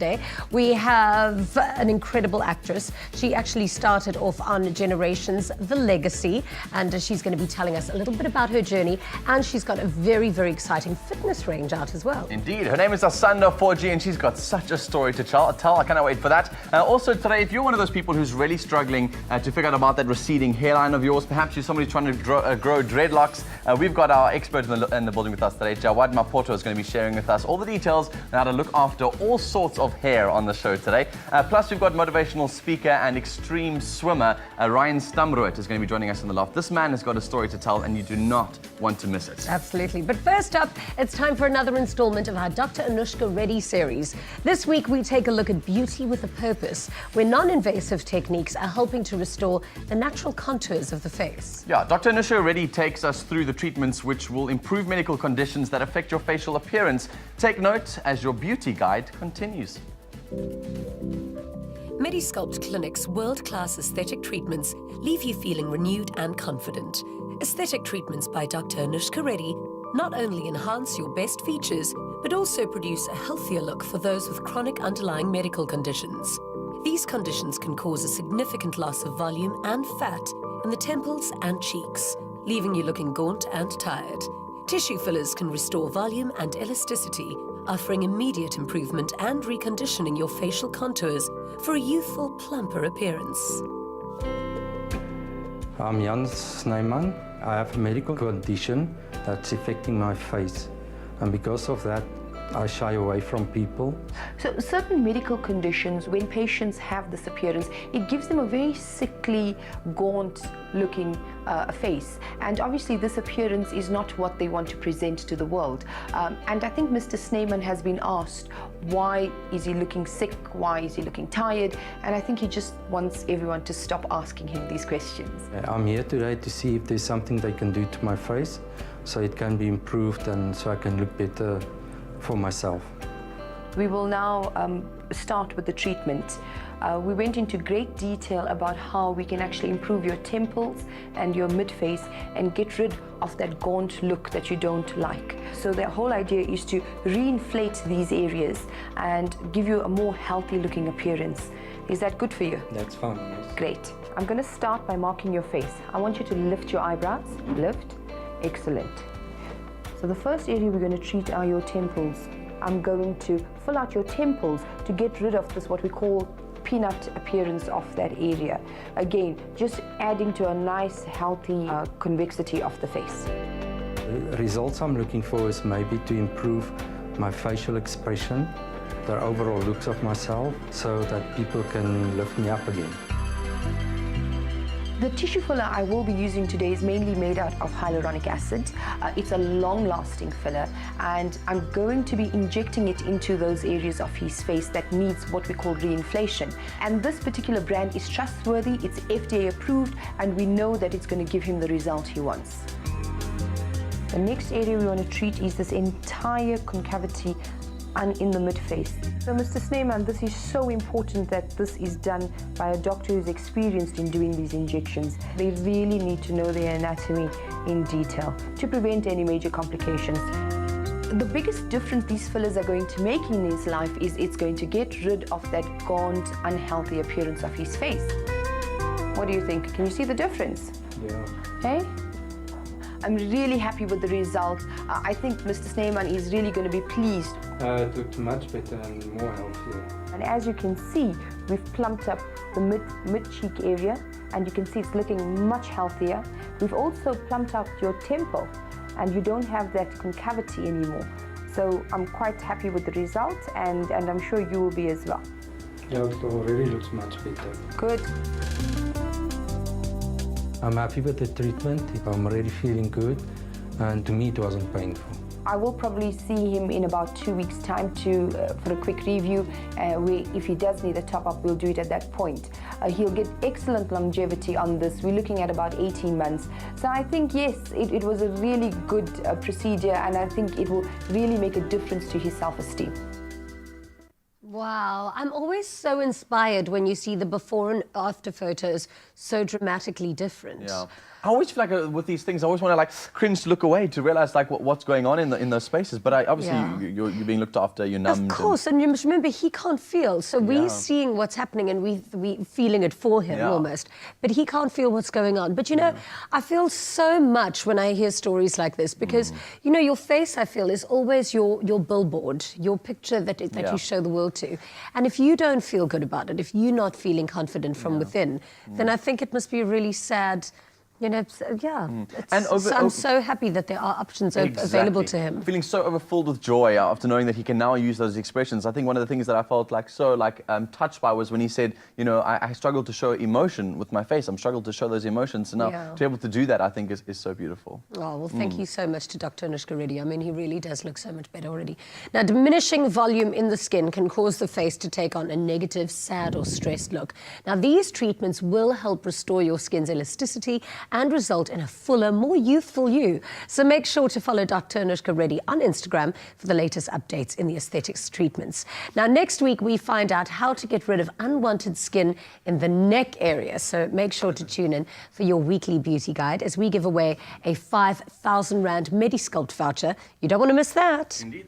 today. We have an incredible actress. She actually started off on Generations, The Legacy, and she's going to be telling us a little bit about her journey, and she's got a very, very exciting fitness range out as well. Indeed. Her name is Asanda 4G, and she's got such a story to tell. I cannot wait for that. Also today, if you're one of those people who's really struggling to figure out about that receding hairline of yours, perhaps you're somebody trying to grow dreadlocks, we've got our expert in the building with us today. Jawad Mapoto is going to be sharing with us all the details on how to look after all sorts of hair on the show today. Plus, we've got motivational speaker and extreme swimmer Ryan Stamroet is going to be joining us in the loft. This man has got a story to tell, and you do not want to miss it. Absolutely. But first up, it's time for another installment of our Dr. Anushka Reddy series. This week, we take a look at beauty with a purpose, where non-invasive techniques are helping to restore the natural contours of the face. Yeah, Dr. Anushka Reddy takes us through the treatments which will improve medical conditions that affect your facial appearance. Take note as your beauty guide continues. Medi-Sculpt Clinic's world-class aesthetic treatments leave you feeling renewed and confident. Aesthetic treatments by Dr. Anushka Reddy not only enhance your best features, but also produce a healthier look for those with chronic underlying medical conditions. These conditions can cause a significant loss of volume and fat in the temples and cheeks, leaving you looking gaunt and tired. Tissue fillers can restore volume and elasticity, offering immediate improvement and reconditioning your facial contours for a youthful, plumper appearance. I'm Jan Snyman. I have a medical condition that's affecting my face, and because of that, I shy away from people. So certain medical conditions, when patients have this appearance, it gives them a very sickly, gaunt looking face. And obviously this appearance is not what they want to present to the world. And I think Mr. Snyman has been asked, why is he looking sick? Why is he looking tired? And I think he just wants everyone to stop asking him these questions. I'm here today to see if there's something they can do to my face so it can be improved and so I can look better for myself. We will now start with the treatment. We went into great detail about how we can actually improve your temples and your mid-face and get rid of that gaunt look that you don't like. So the whole idea is to reinflate these areas and give you a more healthy looking appearance. Is that good for you? That's fine, yes. Great. I'm going to start by marking your face. I want you to lift your eyebrows. Lift. Excellent. So the first area we're going to treat are your temples. I'm going to fill out your temples to get rid of this, what we call peanut appearance of that area. Again, just adding to a nice, healthy convexity of the face. The results I'm looking for is maybe to improve my facial expression, the overall looks of myself, so that people can lift me up again. The tissue filler I will be using today is mainly made out of hyaluronic acid. It's a long-lasting filler, and I'm going to be injecting it into those areas of his face that needs what we call reinflation. And this particular brand is trustworthy, it's FDA approved, and we know that it's going to give him the result he wants. The next area we want to treat is this entire concavity and in the mid-face. So Mr. Snyman, this is so important that this is done by a doctor who's experienced in doing these injections. They really need to know their anatomy in detail to prevent any major complications. The biggest difference these fillers are going to make in his life is it's going to get rid of that gaunt, unhealthy appearance of his face. What do you think? Can you see the difference? Yeah. Hey? I'm really happy with the result. I think Mr. Snyman is really going to be pleased. It looked much better and more healthier. And as you can see, we've plumped up the mid-cheek area, and you can see it's looking much healthier. We've also plumped up your temple, and you don't have that concavity anymore. So I'm quite happy with the result, and I'm sure you will be as well. Yeah, it already looks much better. Good. I'm happy with the treatment. I'm already feeling good, and to me it wasn't painful. I will probably see him in about 2 weeks' time for a quick review. If he does need a top-up, we'll do it at that point. He'll get excellent longevity on this. We're looking at about 18 months. So I think, yes, it was a really good procedure, and I think it will really make a difference to his self-esteem. Wow, I'm always so inspired when you see the before and after photos so dramatically different. Yeah. I always feel like with these things, I always want to like cringe to look away to realize like what's going on in those spaces. But obviously Yeah. you're being looked after, you're numbed. Of course, and you must remember he can't feel, so we're seeing what's happening and we feeling it for him almost. But he can't feel what's going on. But you know, I feel so much when I hear stories like this because you know your face, I feel, is always your billboard, your picture that you show the world to. And if you don't feel good about it, if you're not feeling confident from within, then I think it must be really sad. You know, And I'm so happy that there are options available to him. Feeling so overfilled with joy after knowing that he can now use those expressions. I think one of the things that I felt like so touched by was when he said, you know, I struggle to show emotion with my face. I'm struggling to show those emotions. So now to be able to do that, I think is so beautiful. Oh, well, thank you so much to Dr. Anushka Reddy. I mean, he really does look so much better already. Now, diminishing volume in the skin can cause the face to take on a negative, sad or stressed look. Now, these treatments will help restore your skin's elasticity and result in a fuller, more youthful you. So make sure to follow Dr. Anushka Reddy on Instagram for the latest updates in the aesthetics treatments. Now, next week, we find out how to get rid of unwanted skin in the neck area. So make sure to tune in for your weekly beauty guide as we give away a 5,000 Rand Medi-Sculpt voucher. You don't want to miss that. Indeed.